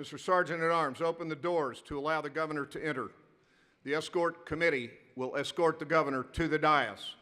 Mr. Sergeant at Arms, open the doors to allow the governor to enter. The escort committee will escort the governor to the dais.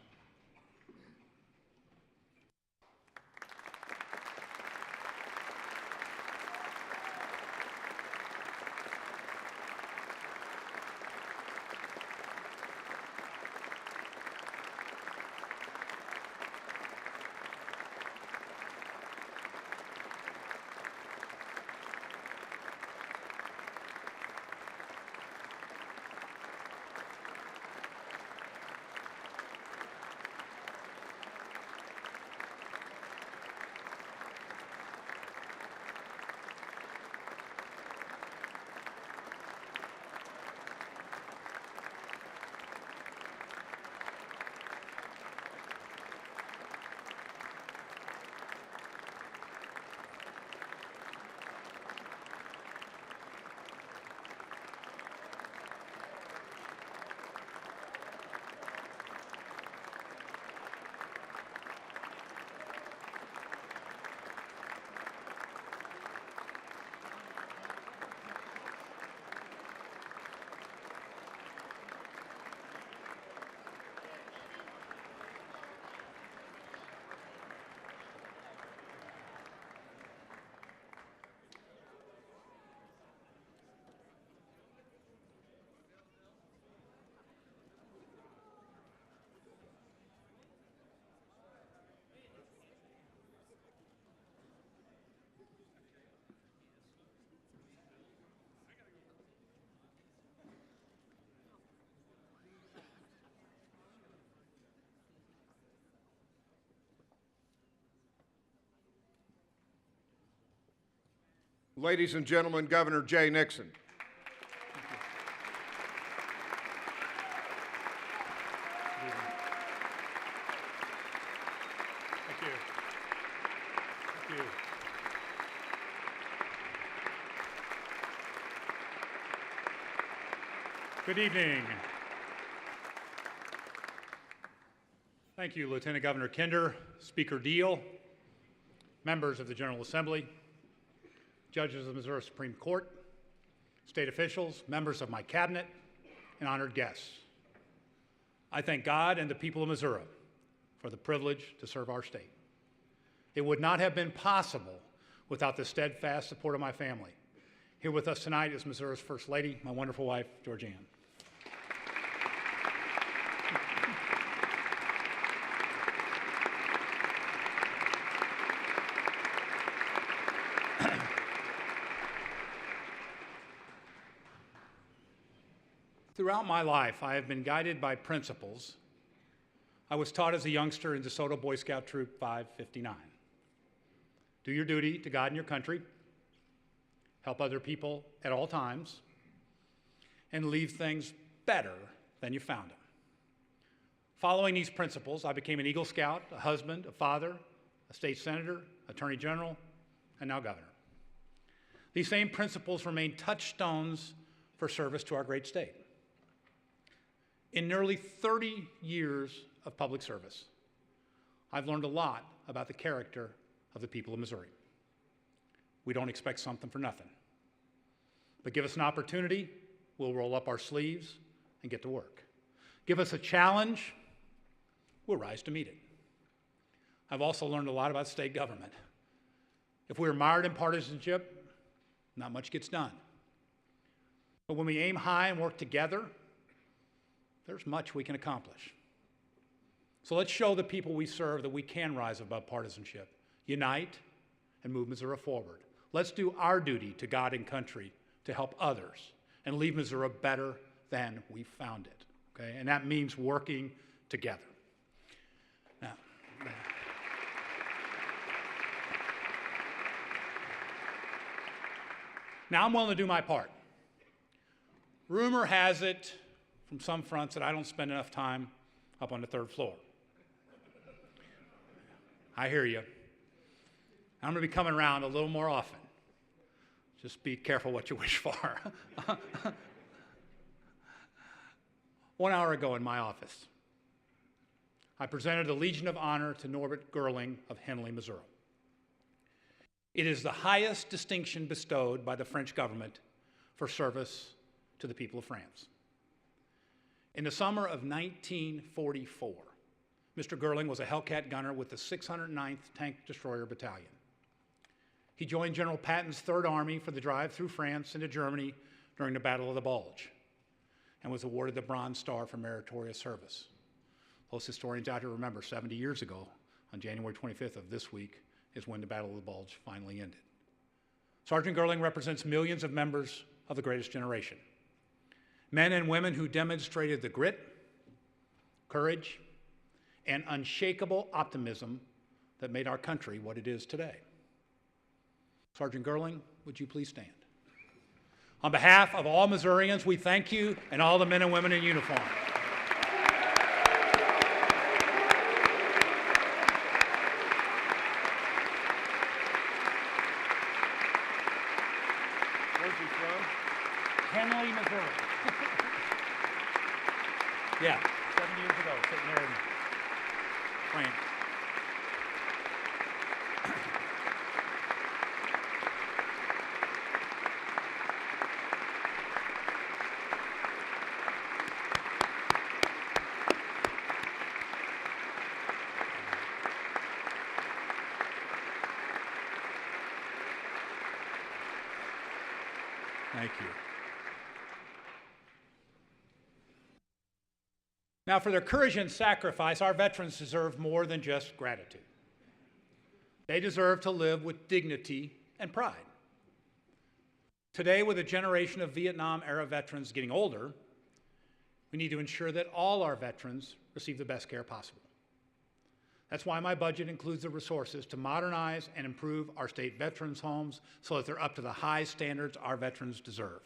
Ladies and gentlemen, Governor J. Nixon. Thank you. Thank you. Good evening. Thank you, Lieutenant Governor Kinder, Speaker Deal, members of the General Assembly, judges of the Missouri Supreme Court, state officials, members of my cabinet, and honored guests. I thank God and the people of Missouri for the privilege to serve our state. It would not have been possible without the steadfast support of my family. Here with us tonight is Missouri's First Lady, my wonderful wife, Georgianne. Throughout my life, I have been guided by principles I was taught as a youngster in DeSoto Boy Scout Troop 559. Do your duty to God and your country, help other people at all times, and leave things better than you found them. Following these principles, I became an Eagle Scout, a husband, a father, a state senator, attorney general, and now governor. These same principles remain touchstones for service to our great state. In nearly 30 years of public service, I've learned a lot about the character of the people of Missouri. We don't expect something for nothing. But give us an opportunity, we'll roll up our sleeves and get to work. Give us a challenge, we'll rise to meet it. I've also learned a lot about state government. If we're mired in partisanship, not much gets done. But when we aim high and work together, there's much we can accomplish. So let's show the people we serve that we can rise above partisanship, unite, and move Missouri forward. Let's do our duty to God and country to help others and leave Missouri better than we found it, okay? And that means working together. Now I'm willing to do my part. Rumor has it from some fronts that I don't spend enough time up on the third floor. I hear you. I'm going to be coming around a little more often. Just be careful what you wish for. 1 hour ago in my office, I presented the Legion of Honor to Norbert Gerling of Henley, Missouri. It is the highest distinction bestowed by the French government for service to the people of France. In the summer of 1944, Mr. Gerling was a Hellcat gunner with the 609th Tank Destroyer Battalion. He joined General Patton's Third Army for the drive through France into Germany during the Battle of the Bulge, and was awarded the Bronze Star for meritorious service. Those historians out here remember 70 years ago, on January 25th of this week, is when the Battle of the Bulge finally ended. Sergeant Gerling represents millions of members of the greatest generation. Men and women who demonstrated the grit, courage, and unshakable optimism that made our country what it is today. Sergeant Gerling, would you please stand? On behalf of all Missourians, we thank you and all the men and women in uniform. Where's he from? Henley, Missouri. Yeah, 7 years ago, sitting there in France. Thank you. Now, for their courage and sacrifice, our veterans deserve more than just gratitude. They deserve to live with dignity and pride. Today, with a generation of Vietnam-era veterans getting older, we need to ensure that all our veterans receive the best care possible. That's why my budget includes the resources to modernize and improve our state veterans' homes so that they're up to the high standards our veterans deserve.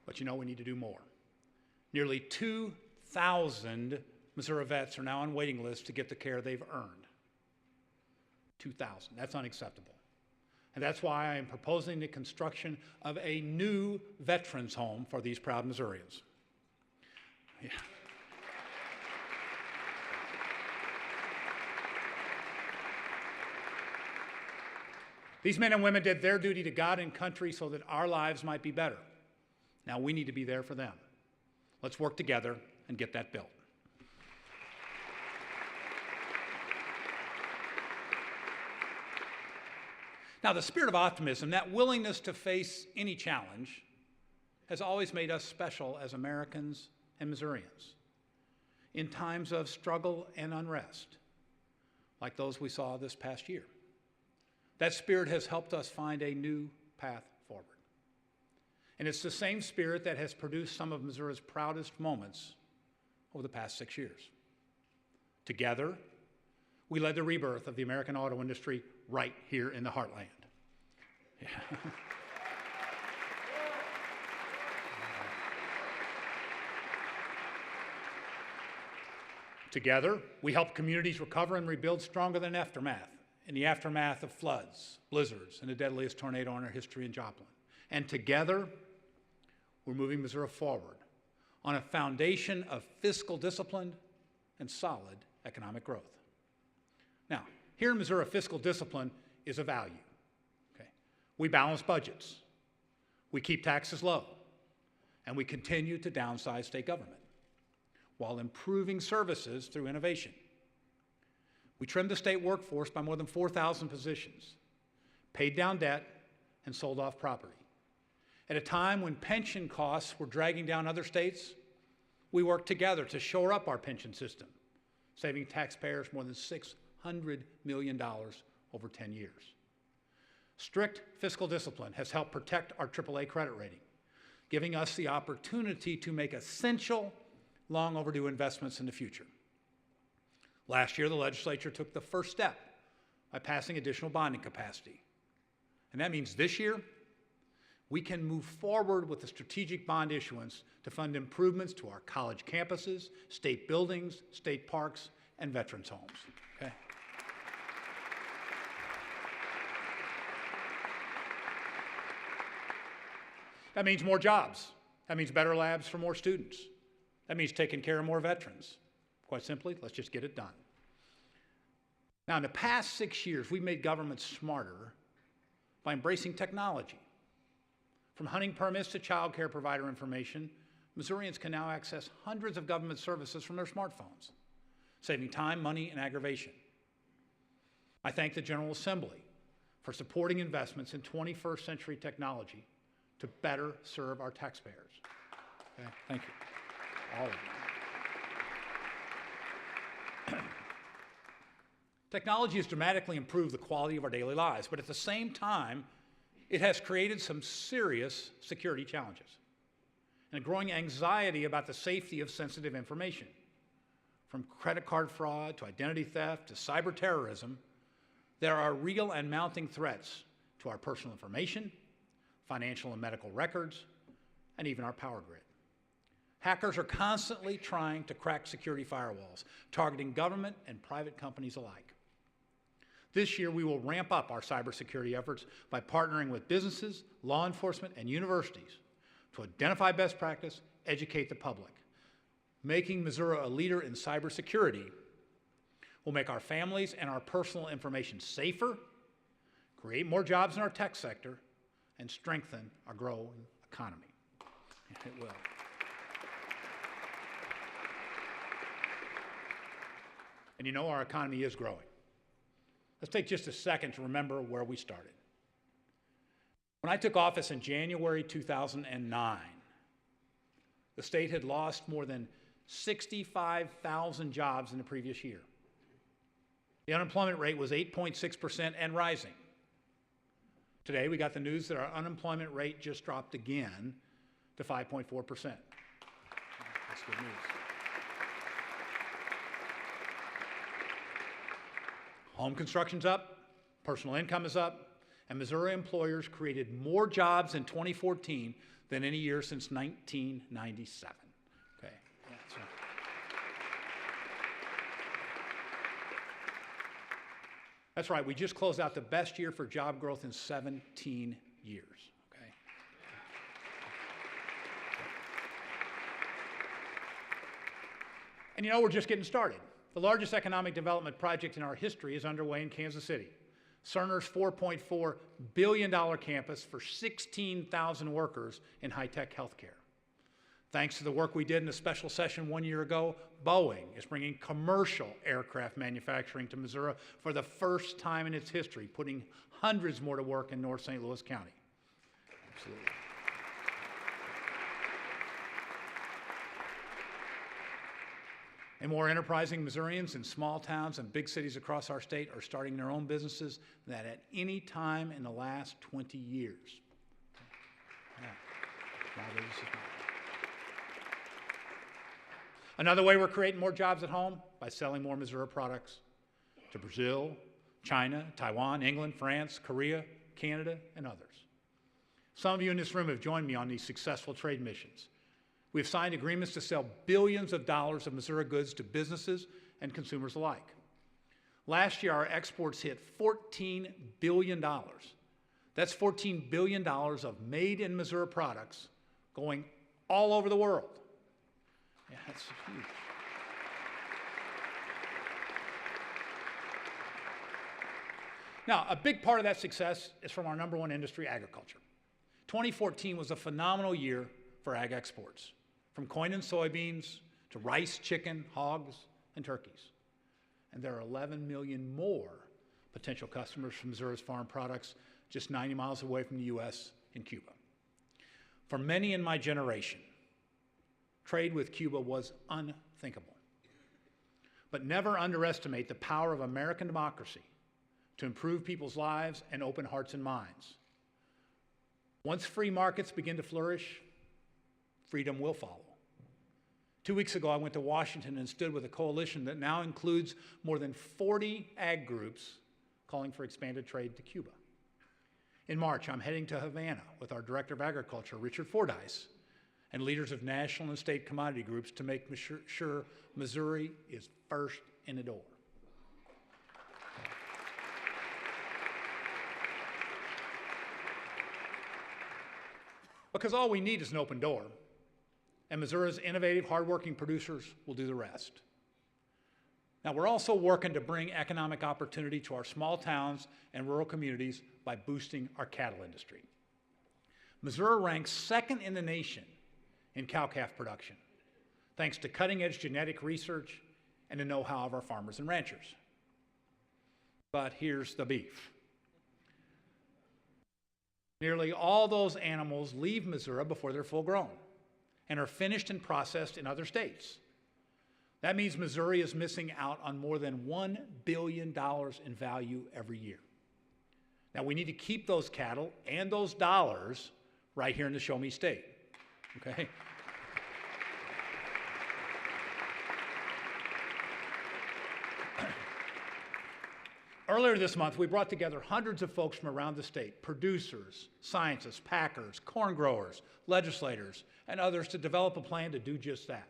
But you know, we need to do more. Nearly 2,000 Missouri vets are now on waiting lists to get the care they've earned. 2,000. That's unacceptable. And that's why I am proposing the construction of a new veterans home for these proud Missourians. Yeah. These men and women did their duty to God and country so that our lives might be better. Now we need to be there for them. Let's work together and get that built. Now, the spirit of optimism, that willingness to face any challenge, has always made us special as Americans and Missourians in times of struggle and unrest, like those we saw this past year. That spirit has helped us find a new path forward. And it's the same spirit that has produced some of Missouri's proudest moments over the past 6 years. Together, we led the rebirth of the American auto industry right here in the heartland. Yeah. Together, we helped communities recover and rebuild stronger than in the aftermath of floods, blizzards, and the deadliest tornado in our history in Joplin. And together, we're moving Missouri forward on a foundation of fiscal discipline and solid economic growth. Now, here in Missouri, fiscal discipline is a value. Okay? We balance budgets, we keep taxes low, and we continue to downsize state government while improving services through innovation. We trimmed the state workforce by more than 4,000 positions, paid down debt, and sold off property. At a time when pension costs were dragging down other states, we worked together to shore up our pension system, saving taxpayers more than $600 million over 10 years. Strict fiscal discipline has helped protect our AAA credit rating, giving us the opportunity to make essential, long overdue investments in the future. Last year, the legislature took the first step by passing additional bonding capacity. And that means this year, we can move forward with the strategic bond issuance to fund improvements to our college campuses, state buildings, state parks, and veterans' homes. Okay? That means more jobs. That means better labs for more students. That means taking care of more veterans. Quite simply, let's just get it done. Now, in the past 6 years, we've made government smarter by embracing technology. From hunting permits to child care provider information, Missourians can now access hundreds of government services from their smartphones, saving time, money, and aggravation. I thank the General Assembly for supporting investments in 21st century technology to better serve our taxpayers. Okay? Thank you, all of you. Technology has dramatically improved the quality of our daily lives, but at the same time, it has created some serious security challenges and a growing anxiety about the safety of sensitive information. From credit card fraud to identity theft to cyber terrorism, there are real and mounting threats to our personal information, financial and medical records, and even our power grid. Hackers are constantly trying to crack security firewalls, targeting government and private companies alike. This year, we will ramp up our cybersecurity efforts by partnering with businesses, law enforcement, and universities to identify best practice, educate the public. Making Missouri a leader in cybersecurity will make our families and our personal information safer, create more jobs in our tech sector, and strengthen our growing economy. It will. And you know, our economy is growing. Let's take just a second to remember where we started. When I took office in January 2009, the state had lost more than 65,000 jobs in the previous year. The unemployment rate was 8.6% and rising. Today, we got the news that our unemployment rate just dropped again to 5.4%. That's good news. Home construction's up, personal income is up, and Missouri employers created more jobs in 2014 than any year since 1997. Okay. Yeah, so. That's right, we just closed out the best year for job growth in 17 years. Okay. And you know, we're just getting started. The largest economic development project in our history is underway in Kansas City. Cerner's $4.4 billion campus for 16,000 workers in high-tech healthcare. Thanks to the work we did in a special session 1 year ago, Boeing is bringing commercial aircraft manufacturing to Missouri for the first time in its history, putting hundreds more to work in North St. Louis County. Absolutely. And more enterprising Missourians in small towns and big cities across our state are starting their own businesses than at any time in the last 20 years. Yeah. Another way we're creating more jobs at home, by selling more Missouri products to Brazil, China, Taiwan, England, France, Korea, Canada, and others. Some of you in this room have joined me on these successful trade missions. We've signed agreements to sell billions of dollars of Missouri goods to businesses and consumers alike. Last year, our exports hit $14 billion. That's $14 billion of made-in-Missouri products going all over the world. Yeah, that's huge. Now, a big part of that success is from our number one industry, agriculture. 2014 was a phenomenal year for ag exports, from corn and soybeans to rice, chicken, hogs, and turkeys. And there are 11 million more potential customers for Missouri's farm products just 90 miles away from the U.S. in Cuba. For many in my generation, trade with Cuba was unthinkable. But never underestimate the power of American democracy to improve people's lives and open hearts and minds. Once free markets begin to flourish, freedom will follow. 2 weeks ago, I went to Washington and stood with a coalition that now includes more than 40 ag groups calling for expanded trade to Cuba. In March, I'm heading to Havana with our Director of Agriculture, Richard Fordyce, and leaders of national and state commodity groups to make sure Missouri is first in the door. Because all we need is an open door, and Missouri's innovative, hardworking producers will do the rest. Now, we're also working to bring economic opportunity to our small towns and rural communities by boosting our cattle industry. Missouri ranks second in the nation in cow-calf production, thanks to cutting-edge genetic research and the know-how of our farmers and ranchers. But here's the beef. Nearly all those animals leave Missouri before they're full grown and are finished and processed in other states. That means Missouri is missing out on more than $1 billion in value every year. Now, we need to keep those cattle and those dollars right here in the Show Me State, okay? Earlier this month, we brought together hundreds of folks from around the state, producers, scientists, packers, corn growers, legislators, and others to develop a plan to do just that.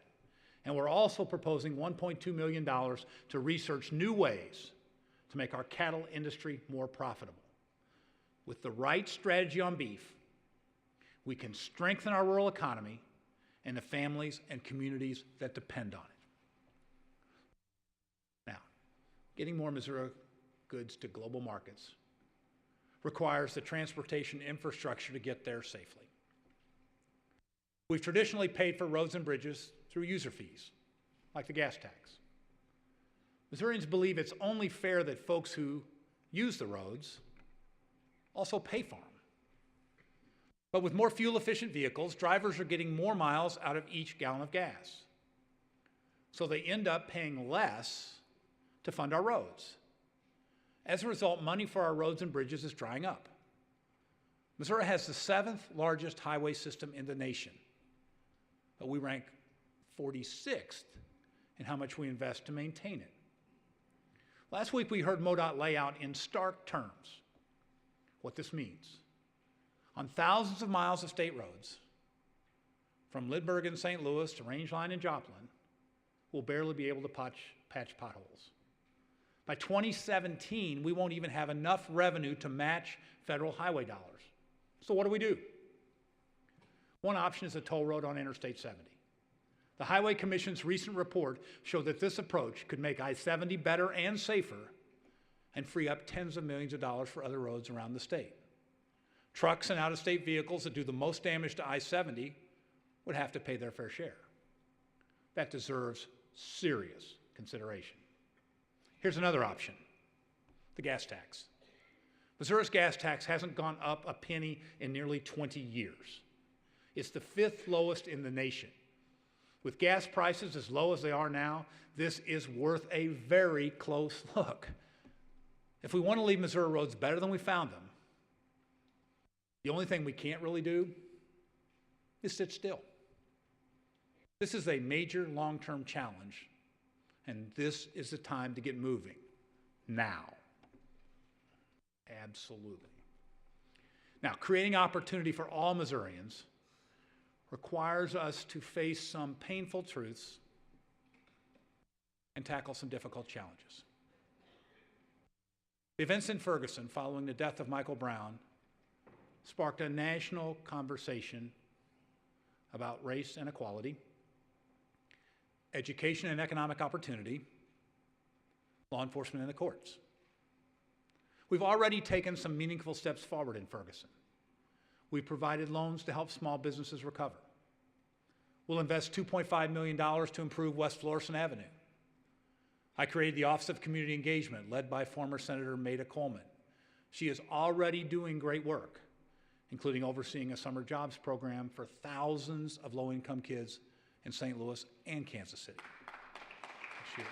And we're also proposing $1.2 million to research new ways to make our cattle industry more profitable. With the right strategy on beef, we can strengthen our rural economy and the families and communities that depend on it. Now, getting more Missouri goods to global markets requires the transportation infrastructure to get there safely. We've traditionally paid for roads and bridges through user fees, like the gas tax. Missourians believe it's only fair that folks who use the roads also pay for them. But with more fuel-efficient vehicles, drivers are getting more miles out of each gallon of gas. So they end up paying less to fund our roads. As a result, money for our roads and bridges is drying up. Missouri has the 7th largest highway system in the nation, but we rank 46th in how much we invest to maintain it. Last week, we heard MoDOT lay out in stark terms what this means. On thousands of miles of state roads, from Lindbergh in St. Louis to Rangeline in Joplin, we'll barely be able to patch potholes. By 2017, we won't even have enough revenue to match federal highway dollars. So what do? One option is a toll road on Interstate 70. The Highway Commission's recent report showed that this approach could make I-70 better and safer and free up tens of millions of dollars for other roads around the state. Trucks and out-of-state vehicles that do the most damage to I-70 would have to pay their fair share. That deserves serious consideration. Here's another option, the gas tax. Missouri's gas tax hasn't gone up a penny in nearly 20 years. It's the 5th lowest in the nation. With gas prices as low as they are now, this is worth a very close look. If we want to leave Missouri roads better than we found them, the only thing we can't really do is sit still. This is a major long-term challenge, and this is the time to get moving, now. Absolutely. Now, creating opportunity for all Missourians requires us to face some painful truths and tackle some difficult challenges. The events in Ferguson following the death of Michael Brown sparked a national conversation about race and equality, education and economic opportunity, law enforcement and the courts. We've already taken some meaningful steps forward in Ferguson. We've provided loans to help small businesses recover. We'll invest $2.5 million to improve West Florissant Avenue. I created the Office of Community Engagement, led by former Senator Maida Coleman. She is already doing great work, including overseeing a summer jobs program for thousands of low-income kids in St. Louis and Kansas City. She is.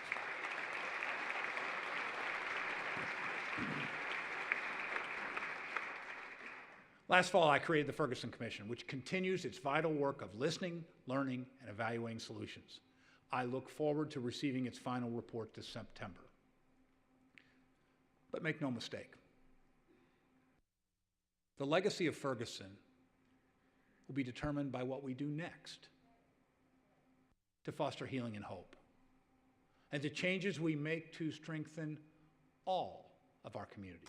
Last fall, I created the Ferguson Commission, which continues its vital work of listening, learning, and evaluating solutions. I look forward to receiving its final report this September. But make no mistake, the legacy of Ferguson will be determined by what we do next to foster healing and hope, and the changes we make to strengthen all of our communities.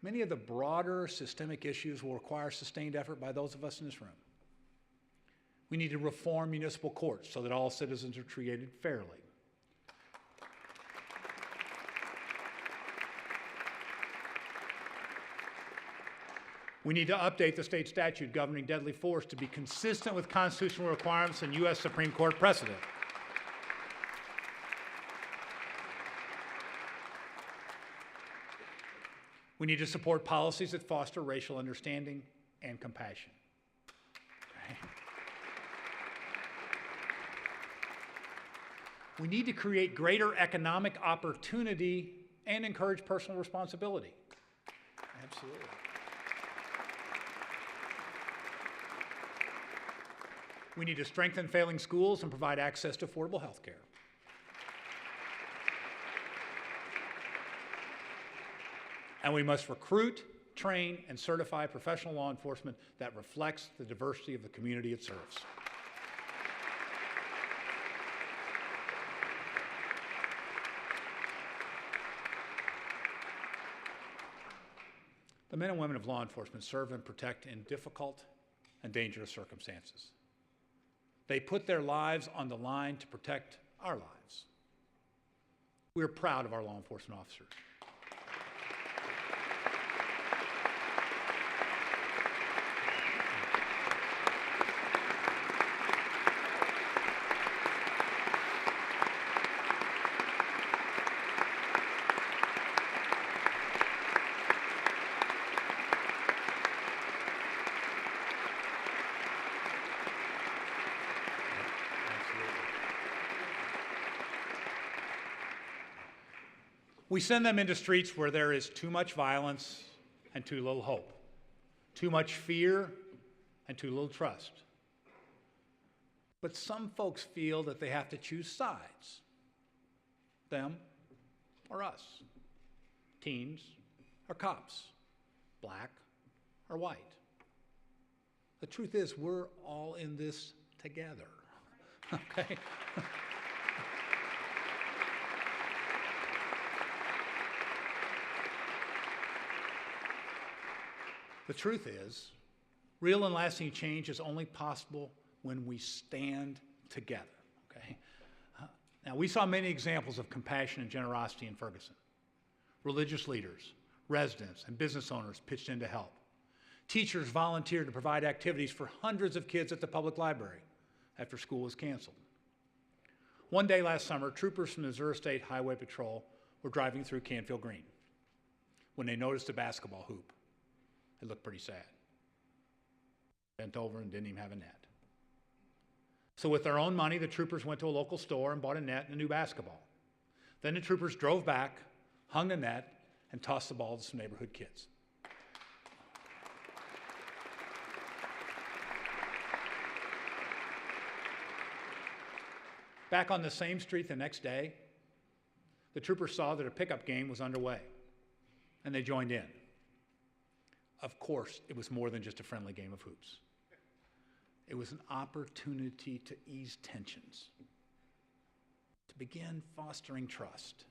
Many of the broader systemic issues will require sustained effort by those of us in this room. We need to reform municipal courts so that all citizens are treated fairly. We need to update the state statute governing deadly force to be consistent with constitutional requirements and U.S. Supreme Court precedent. We need to support policies that foster racial understanding and compassion. Okay. We need to create greater economic opportunity and encourage personal responsibility. Absolutely. We need to strengthen failing schools and provide access to affordable health care. And we must recruit, train, and certify professional law enforcement that reflects the diversity of the community it serves. The men and women of law enforcement serve and protect in difficult and dangerous circumstances. They put their lives on the line to protect our lives. We are proud of our law enforcement officers. We send them into streets where there is too much violence and too little hope, too much fear and too little trust. But some folks feel that they have to choose sides, them or us, teens or cops, black or white. The truth is, we're all in this together, okay? The truth is, real and lasting change is only possible when we stand together, okay? Now, we saw many examples of compassion and generosity in Ferguson. Religious leaders, residents, and business owners pitched in to help. Teachers volunteered to provide activities for hundreds of kids at the public library after school was canceled. One day last summer, troopers from the Missouri State Highway Patrol were driving through Canfield Green when they noticed a basketball hoop. It looked pretty sad. Bent over and didn't even have a net. So with their own money, the troopers went to a local store and bought a net and a new basketball. Then the troopers drove back, hung the net, and tossed the ball to some neighborhood kids. Back on the same street the next day, the troopers saw that a pickup game was underway, and they joined in. Of course, it was more than just a friendly game of hoops. It was an opportunity to ease tensions, to begin fostering trust,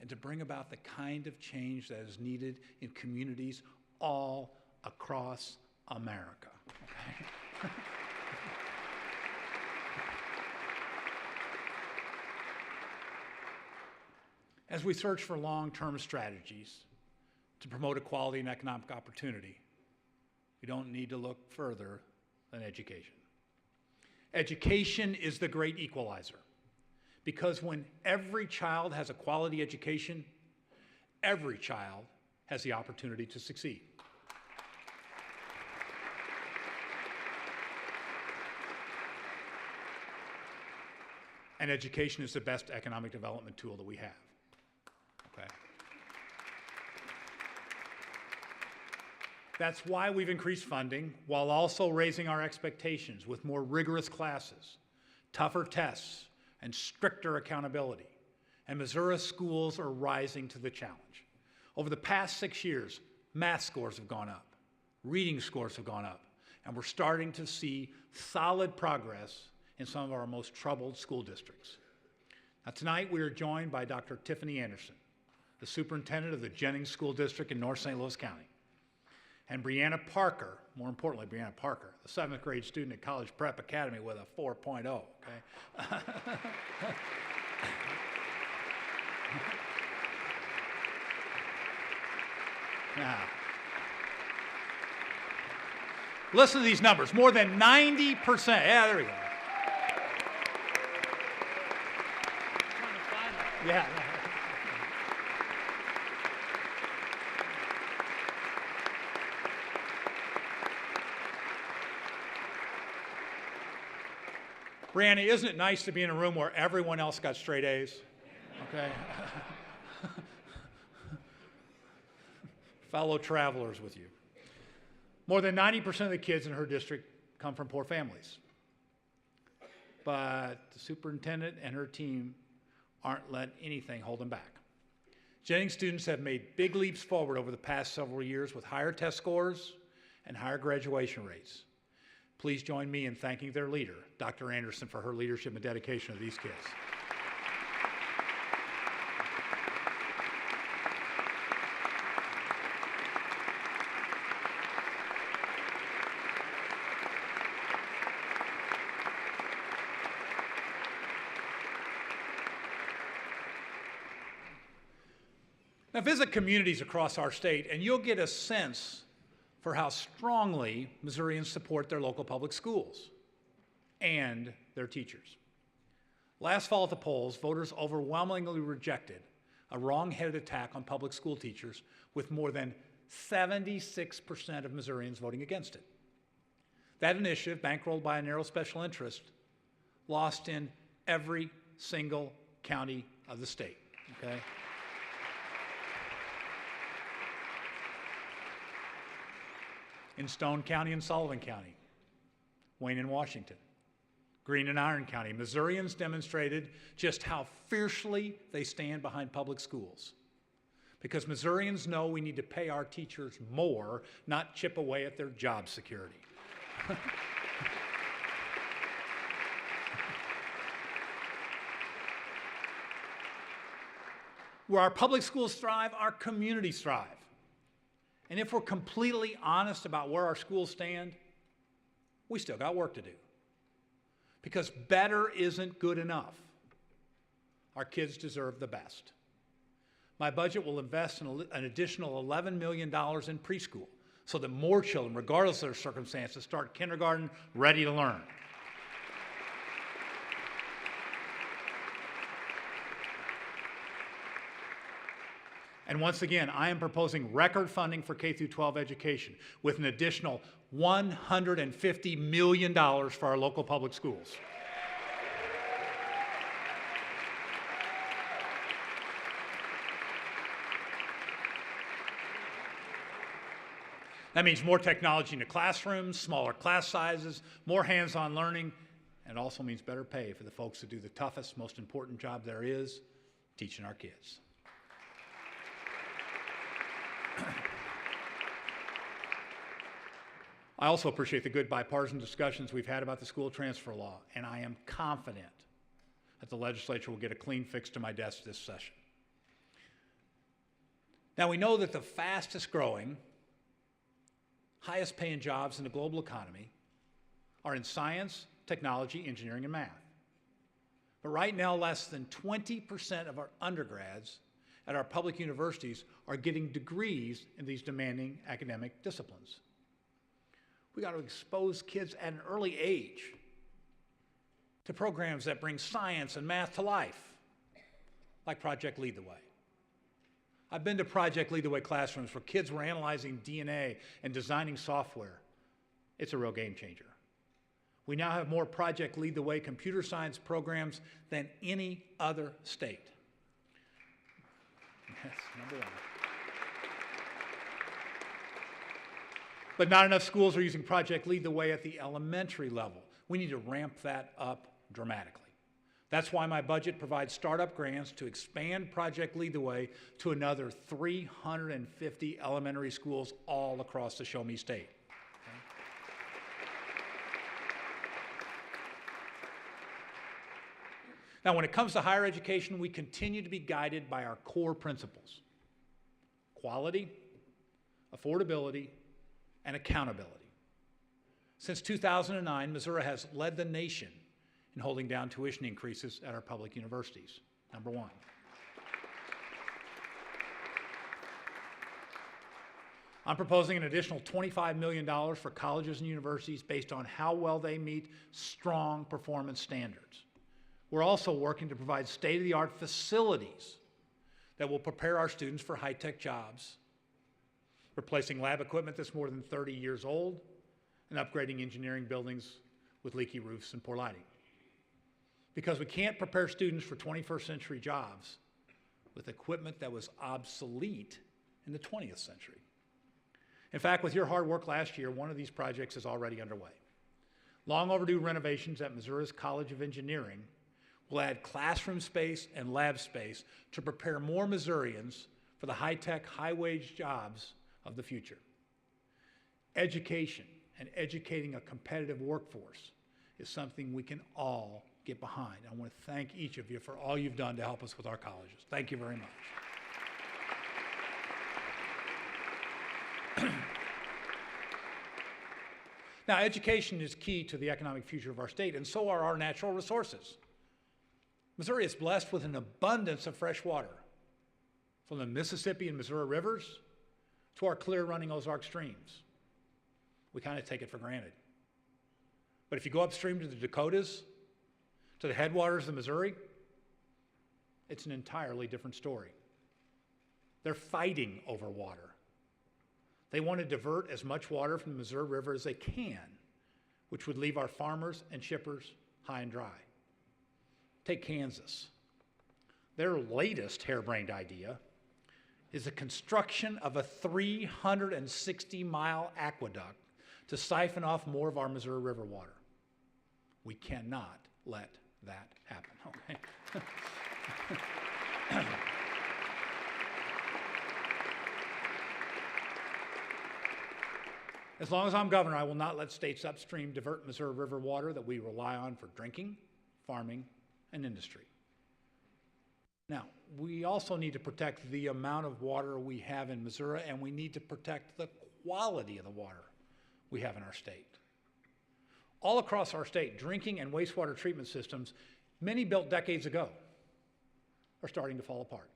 and to bring about the kind of change that is needed in communities all across America. Okay? As we search for long-term strategies to promote equality and economic opportunity, we don't need to look further than education. Education is the great equalizer, because when every child has a quality education, every child has the opportunity to succeed. And education is the best economic development tool that we have. Okay. That's why we've increased funding while also raising our expectations with more rigorous classes, tougher tests, and stricter accountability. And Missouri schools are rising to the challenge. Over the past 6 years, math scores have gone up, reading scores have gone up, and we're starting to see solid progress in some of our most troubled school districts. Now, tonight we are joined by Dr. Tiffany Anderson, the superintendent of the Jennings School District in North St. Louis County. And Brianna Parker, more importantly, Brianna Parker, the 7th grade student at College Prep Academy with a 4.0, okay? Now, listen to these numbers. More than 90%. Yeah, there we go. Yeah. Brianna, isn't it nice to be in a room where everyone else got straight A's? Okay. Fellow travelers with you. More than 90% of the kids in her district come from poor families. But the superintendent and her team aren't letting anything hold them back. Jennings students have made big leaps forward over the past several years with higher test scores and higher graduation rates. Please join me in thanking their leader, Dr. Anderson, for her leadership and dedication of these kids. Now, visit communities across our state, and you'll get a sense for how strongly Missourians support their local public schools and their teachers. Last fall at the polls, voters overwhelmingly rejected a wrong-headed attack on public school teachers, with more than 76% of Missourians voting against it. That initiative, bankrolled by a narrow special interest, lost in every single county of the state, okay? In Stone County and Sullivan County, Wayne and Washington, Greene and Iron County, Missourians demonstrated just how fiercely they stand behind public schools. Because Missourians know we need to pay our teachers more, not chip away at their job security. Where our public schools thrive, our communities thrive. And if we're completely honest about where our schools stand, we still got work to do. Because better isn't good enough. Our kids deserve the best. My budget will invest in an additional $11 million in preschool so that more children, regardless of their circumstances, start kindergarten ready to learn. And once again, I am proposing record funding for K-12 education with an additional $150 million for our local public schools. That means more technology in the classrooms, smaller class sizes, more hands-on learning, and it also means better pay for the folks who do the toughest, most important job there is, teaching our kids. I also appreciate the good bipartisan discussions we've had about the school transfer law, and I am confident that the legislature will get a clean fix to my desk this session. Now, we know that the fastest growing, highest paying jobs in the global economy are in science, technology, engineering, and math. But right now, less than 20% of our undergrads at our public universities are getting degrees in these demanding academic disciplines. We got to expose kids at an early age to programs that bring science and math to life, like Project Lead the Way. I've been to Project Lead the Way classrooms where kids were analyzing DNA and designing software. It's a real game changer. We now have more Project Lead the Way computer science programs than any other state. That's number one. But not enough schools are using Project Lead the Way at the elementary level. We need to ramp that up dramatically. That's why my budget provides startup grants to expand Project Lead the Way to another 350 elementary schools all across the Show Me State. Okay? Now, when it comes to higher education, we continue to be guided by our core principles. quality, affordability, and accountability. Since 2009, Missouri has led the nation in holding down tuition increases at our public universities. Number one. I'm proposing an additional $25 million for colleges and universities based on how well they meet strong performance standards. We're also working to provide state-of-the-art facilities that will prepare our students for high-tech jobs, replacing lab equipment that's more than 30 years old, and upgrading engineering buildings with leaky roofs and poor lighting. Because we can't prepare students for 21st century jobs with equipment that was obsolete in the 20th century. In fact, with your hard work last year, one of these projects is already underway. Long overdue renovations at Missouri's College of Engineering will add classroom space and lab space to prepare more Missourians for the high-tech, high-wage jobs of the future. Education and educating a competitive workforce is something we can all get behind. I want to thank each of you for all you've done to help us with our colleges. Thank you very much. Now, education is key to the economic future of our state, and so are our natural resources. Missouri is blessed with an abundance of fresh water, from the Mississippi and Missouri rivers to our clear-running Ozark streams. We kind of take it for granted. But if you go upstream to the Dakotas, to the headwaters of Missouri, it's an entirely different story. They're fighting over water. They want to divert as much water from the Missouri River as they can, which would leave our farmers and shippers high and dry. Take Kansas. Their latest harebrained idea is the construction of a 360-mile aqueduct to siphon off more of our Missouri River water. We cannot let that happen, okay? As long as I'm governor, I will not let states upstream divert Missouri River water that we rely on for drinking, farming, and industry. Now, we also need to protect the amount of water we have in Missouri, and we need to protect the quality of the water we have in our state. All across our state, drinking and wastewater treatment systems, many built decades ago, are starting to fall apart.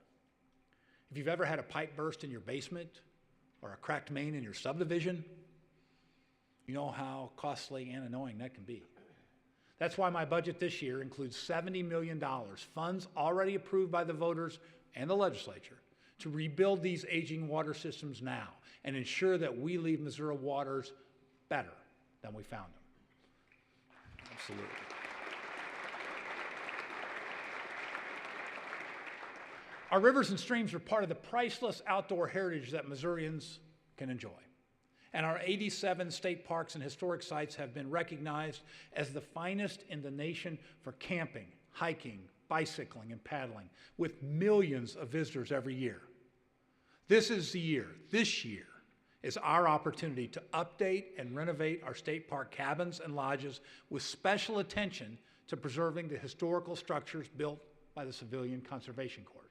If you've ever had a pipe burst in your basement or a cracked main in your subdivision, you know how costly and annoying that can be. That's why my budget this year includes $70 million, funds already approved by the voters and the legislature, to rebuild these aging water systems now and ensure that we leave Missouri waters better than we found them. Absolutely. Our rivers and streams are part of the priceless outdoor heritage that Missourians can enjoy. And our 87 state parks and historic sites have been recognized as the finest in the nation for camping, hiking, bicycling, and paddling, with millions of visitors every year. This year is our opportunity to update and renovate our state park cabins and lodges with special attention to preserving the historical structures built by the Civilian Conservation Corps.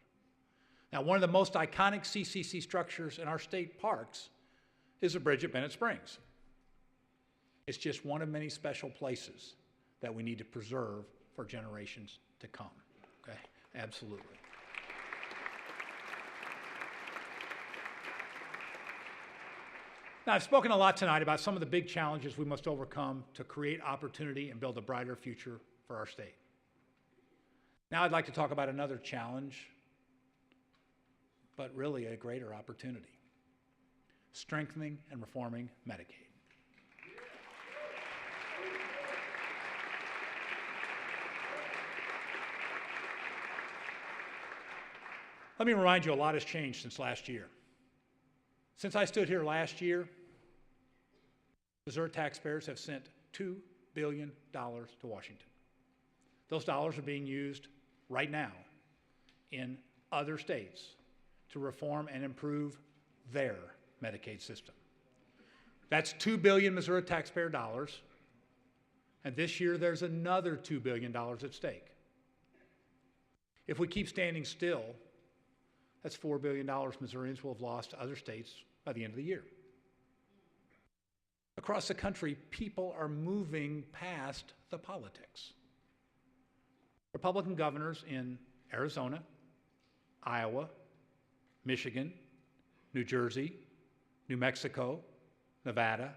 Now, one of the most iconic CCC structures in our state parks is the bridge at Bennett Springs. It's just one of many special places that we need to preserve for generations to come, okay? Absolutely. Now, I've spoken a lot tonight about some of the big challenges we must overcome to create opportunity and build a brighter future for our state. Now I'd like to talk about another challenge, but really a greater opportunity: strengthening and reforming Medicaid. Let me remind you, a lot has changed since last year. Since I stood here last year, Missouri taxpayers have sent $2 billion to Washington. Those dollars are being used right now in other states to reform and improve their Medicaid system. That's $2 billion Missouri taxpayer dollars, and this year there's another $2 billion at stake. If we keep standing still, That's $4 billion Missourians will have lost to other states by the end of the year. Across the country, people are moving past the politics. Republican governors in Arizona, Iowa, Michigan, New Jersey, New Mexico, Nevada,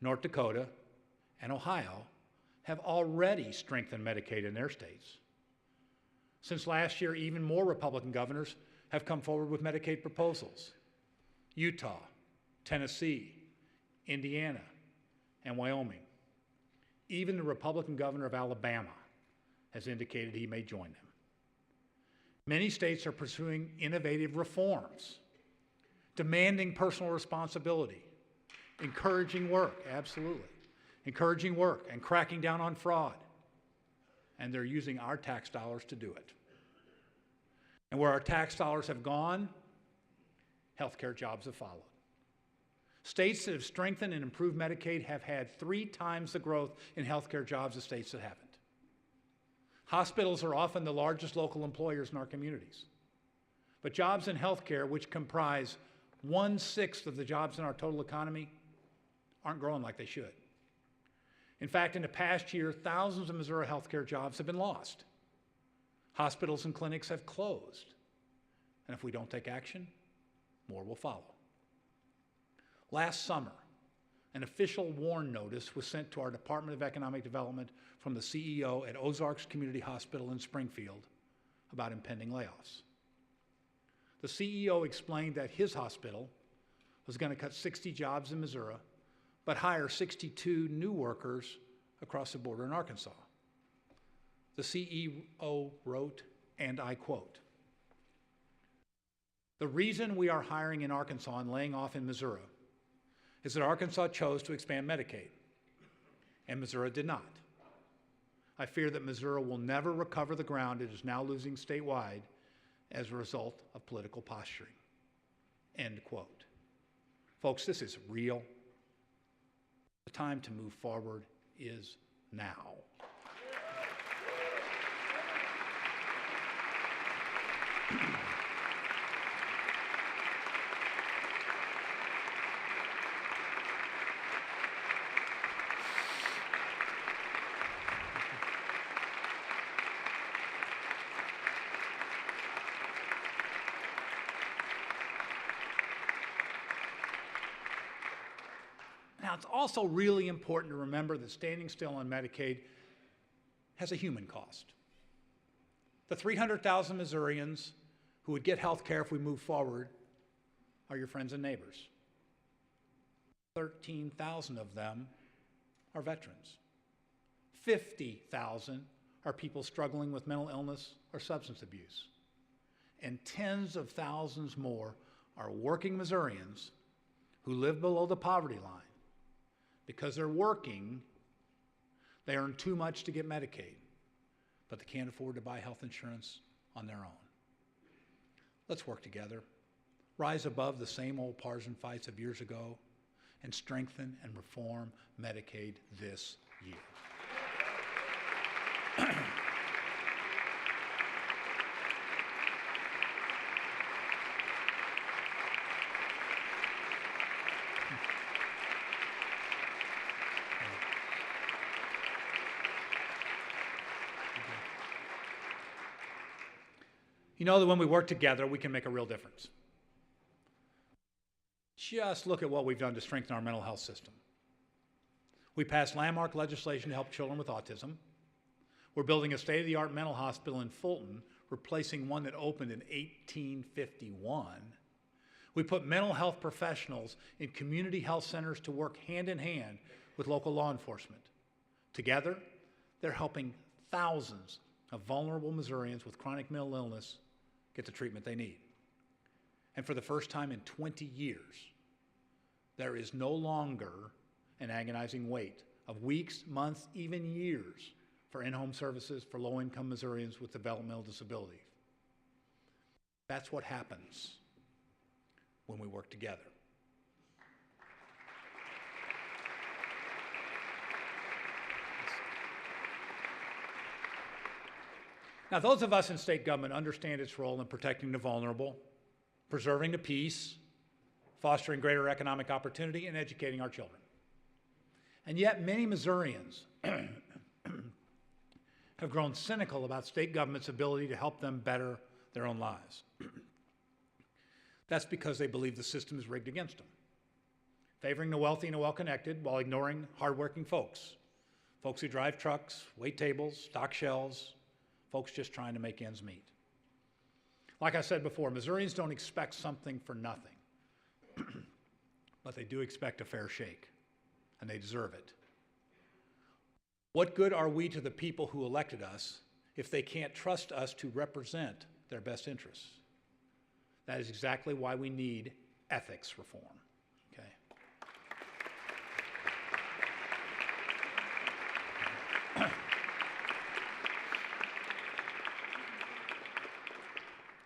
North Dakota, and Ohio have already strengthened Medicaid in their states. Since last year, even more Republican governors have come forward with Medicaid proposals. Utah, Tennessee, Indiana, and Wyoming. Even the Republican governor of Alabama has indicated he may join them. Many states are pursuing innovative reforms, demanding personal responsibility, encouraging work, absolutely, encouraging work and cracking down on fraud. And they're using our tax dollars to do it. And where our tax dollars have gone, healthcare jobs have followed. States that have strengthened and improved Medicaid have had 3 times the growth in healthcare jobs as states that haven't. Hospitals are often the largest local employers in our communities. But jobs in healthcare, which comprise 1/6 of the jobs in our total economy, aren't growing like they should. In fact, in the past year, thousands of Missouri healthcare jobs have been lost. Hospitals and clinics have closed. And if we don't take action, more will follow. Last summer, an official warn notice was sent to our Department of Economic Development from the CEO at Ozarks Community Hospital in Springfield about impending layoffs. The CEO explained that his hospital was going to cut 60 jobs in Missouri, but hire 62 new workers across the border in Arkansas. The CEO wrote, and I quote, "The reason we are hiring in Arkansas and laying off in Missouri is that Arkansas chose to expand Medicaid, and Missouri did not. I fear that Missouri will never recover the ground it is now losing statewide as a result of political posturing." End quote. Folks, this is real. The time to move forward is now. Now, it's also really important to remember that standing still on Medicaid has a human cost. The 300,000 Missourians who would get health care if we move forward are your friends and neighbors. 13,000 of them are veterans. 50,000 are people struggling with mental illness or substance abuse. And tens of thousands more are working Missourians who live below the poverty line. Because they're working, they earn too much to get Medicaid, but they can't afford to buy health insurance on their own. Let's work together, rise above the same old partisan fights of years ago, and strengthen and reform Medicaid this year. You know that when we work together, we can make a real difference. Just look at what we've done to strengthen our mental health system. We passed landmark legislation to help children with autism. We're building a state-of-the-art mental hospital in Fulton, replacing one that opened in 1851. We put mental health professionals in community health centers to work hand in hand with local law enforcement. Together, they're helping thousands of vulnerable Missourians with chronic mental illness get the treatment they need. And for the first time in 20 years, there is no longer an agonizing wait of weeks, months, even years for in-home services for low-income Missourians with developmental disabilities. That's what happens when we work together. Now, those of us in state government understand its role in protecting the vulnerable preserving the peace, fostering greater economic opportunity, and educating our children. And yet many Missourians have grown cynical about state government's ability to help them better their own lives. That's because they believe the system is rigged against them, favoring the wealthy and the well-connected while ignoring hardworking folks who drive trucks, wait tables, stock shelves, folks just trying to make ends meet. Like I said before, Missourians don't expect something for nothing, but they do expect a fair shake, and they deserve it. What good are we to the people who elected us if they can't trust us to represent their best interests? That is exactly why we need ethics reform. Okay?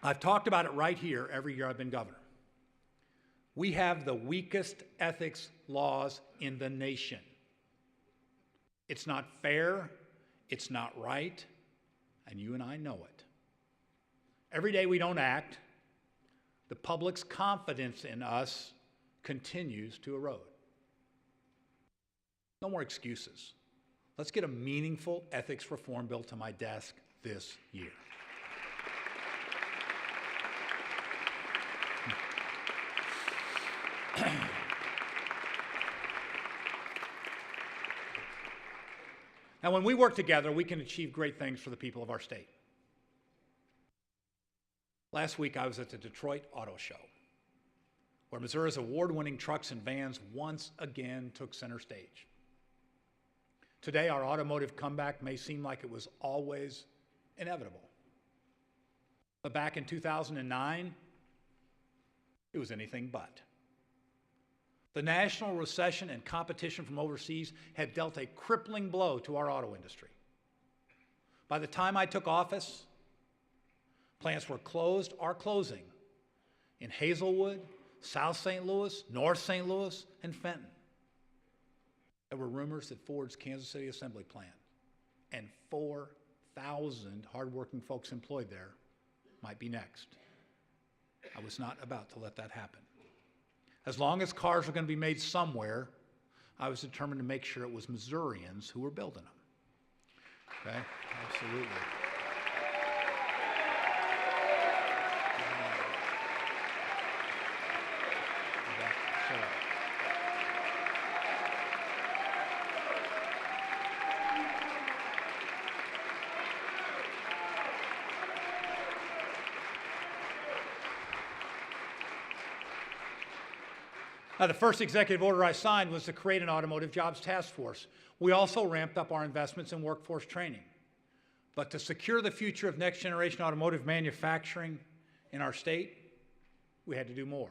I've talked about it right here every year I've been governor. We have the weakest ethics laws in the nation. It's not fair, it's not right, and you and I know it. Every day we don't act, the public's confidence in us continues to erode. No more excuses. Let's get a meaningful ethics reform bill to my desk this year. Now, when we work together, we can achieve great things for the people of our state. Last week, I was at the Detroit Auto Show, where Missouri's award-winning trucks and vans once again took center stage. Today, our automotive comeback may seem like it was always inevitable. But back in 2009, it was anything but. The national recession and competition from overseas had dealt a crippling blow to our auto industry. By the time I took office, plants were closed or closing in Hazelwood, South St. Louis, North St. Louis, and Fenton. There were rumors that Ford's Kansas City assembly plant and 4,000 hardworking folks employed there might be next. I was not about to let that happen. As long as cars were going to be made somewhere, I was determined to make sure it was Missourians who were building them. Okay? Absolutely. Now, the first executive order I signed was to create an automotive jobs task force. We also ramped up our investments in workforce training. But to secure the future of next-generation automotive manufacturing in our state, we had to do more.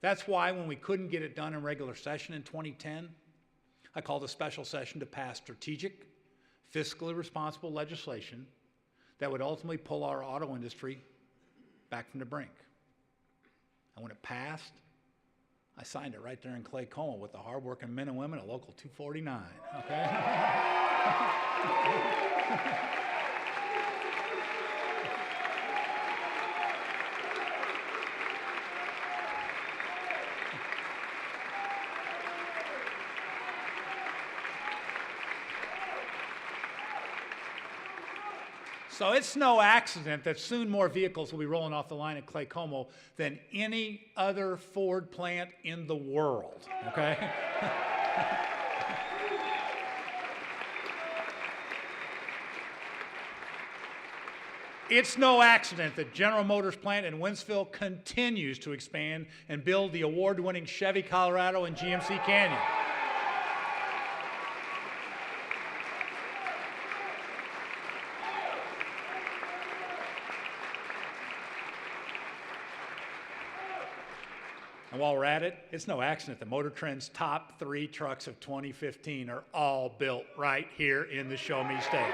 That's why when we couldn't get it done in regular session in 2010, I called a special session to pass strategic, fiscally responsible legislation that would ultimately pull our auto industry back from the brink. And when it passed, I signed it right there in Clay Como with the hardworking men and women at Local 249, okay? So it's no accident that soon more vehicles will be rolling off the line at Clay Como than any other Ford plant in the world, okay? It's no accident that General Motors plant in Wentzville continues to expand and build the award-winning Chevy Colorado and GMC Canyon. And while we're at it, it's no accident that Motor Trend's top 3 trucks of 2015 are all built right here in the Show Me State.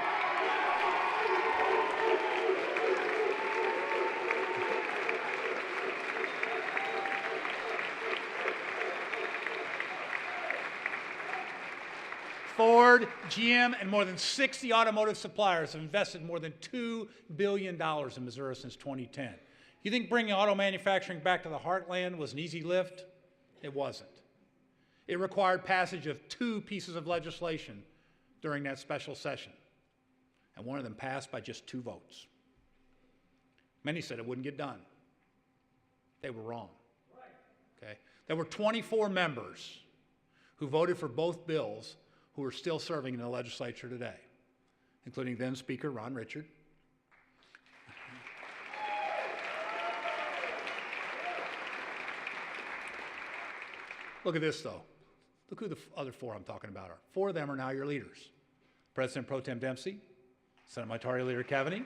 Ford, GM, and more than 60 automotive suppliers have invested more than $2 billion in Missouri since 2010. You think bringing auto manufacturing back to the heartland was an easy lift? It wasn't. It required passage of 2 pieces of legislation during that special session, and one of them passed by just 2 votes. Many said it wouldn't get done. They were wrong. Okay? There were 24 members who voted for both bills who are still serving in the legislature today, including then Speaker Ron Richard, look at this, though. Look who the other 4 I'm talking about are. 4 of them are now your leaders. President Pro Tem Dempsey, Senate Minority Leader Keaveney,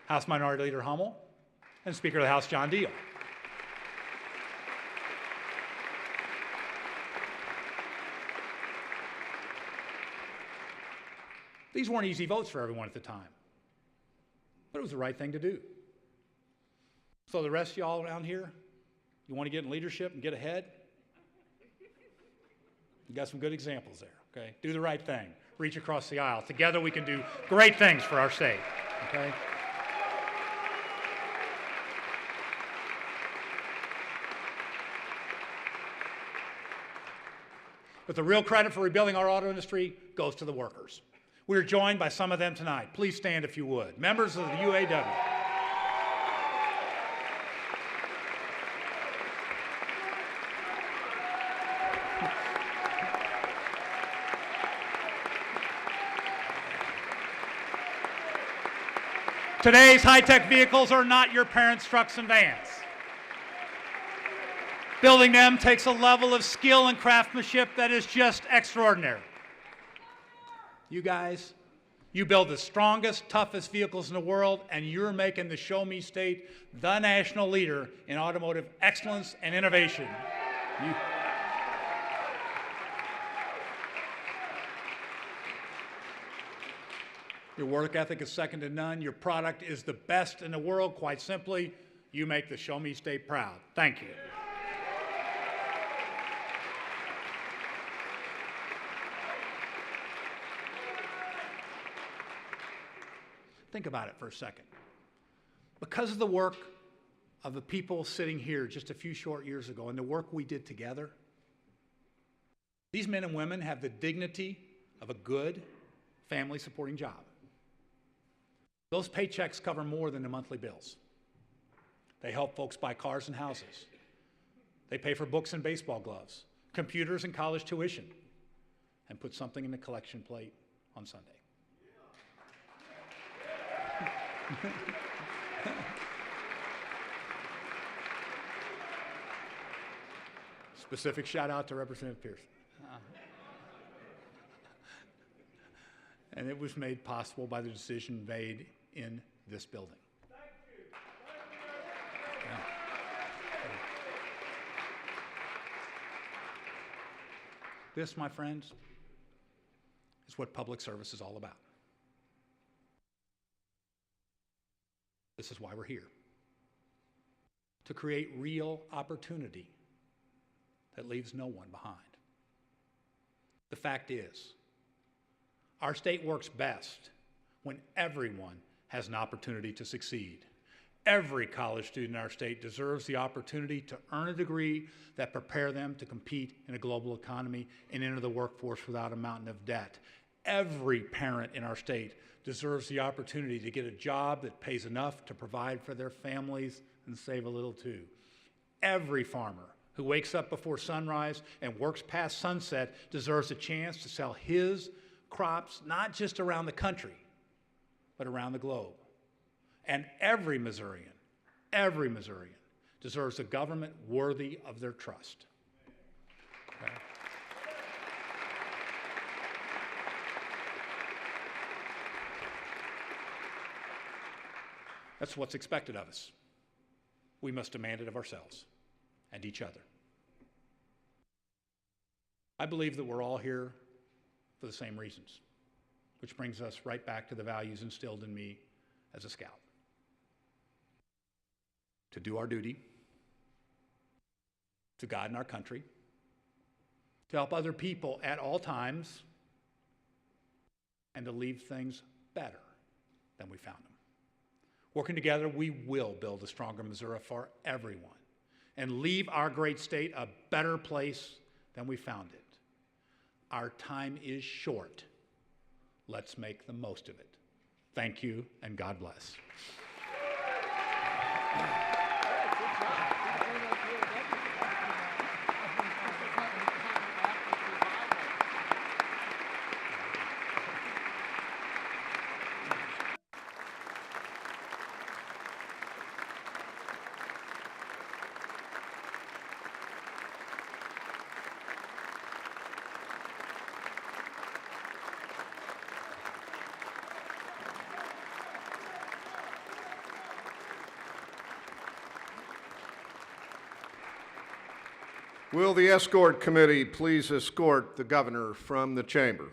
House Minority Leader Hummel, and Speaker of the House John Deal. These weren't easy votes for everyone at the time, but it was the right thing to do. So the rest of y'all around here, you want to get in leadership and get ahead? You got some good examples there, okay? Do the right thing. Reach across the aisle. Together we can do great things for our state, okay? But the real credit for rebuilding our auto industry goes to the workers. We are joined by some of them tonight. Please stand if you would. Members of the UAW. Today's high-tech vehicles are not your parents' trucks and vans. Building them takes a level of skill and craftsmanship that is just extraordinary. You guys, you build the strongest, toughest vehicles in the world, and you're making the Show Me State the national leader in automotive excellence and innovation. Your work ethic is second to none. Your product is the best in the world. Quite simply, you make the Show Me State proud. Thank you. Think about it for a second. Because of the work of the people sitting here just a few short years ago and the work we did together, these men and women have the dignity of a good family supporting job. Those paychecks cover more than the monthly bills. They help folks buy cars and houses. They pay for books and baseball gloves, computers and college tuition, and put something in the collection plate on Sunday. Specific shout out to Representative Pearson. And it was made possible by the decision made in this building. Yeah. This, my friends, is what public service is all about. This is why we're here. To create real opportunity that leaves no one behind. The fact is, our state works best when everyone has an opportunity to succeed. Every college student in our state deserves the opportunity to earn a degree that prepare them to compete in a global economy and enter the workforce without a mountain of debt. Every parent in our state deserves the opportunity to get a job that pays enough to provide for their families and save a little too. Every farmer who wakes up before sunrise and works past sunset deserves a chance to sell his crops, not just around the country, but around the globe. And every Missourian deserves a government worthy of their trust. Okay? That's what's expected of us. We must demand it of ourselves and each other. I believe that we're all here for the same reasons, which brings us right back to the values instilled in me as a scout. To do our duty, to God and our country, to help other people at all times, and to leave things better than we found them. Working together, we will build a stronger Missouri for everyone and leave our great state a better place than we found it. Our time is short. Let's make the most of it. Thank you, and God bless. Will the escort committee please escort the governor from the chamber?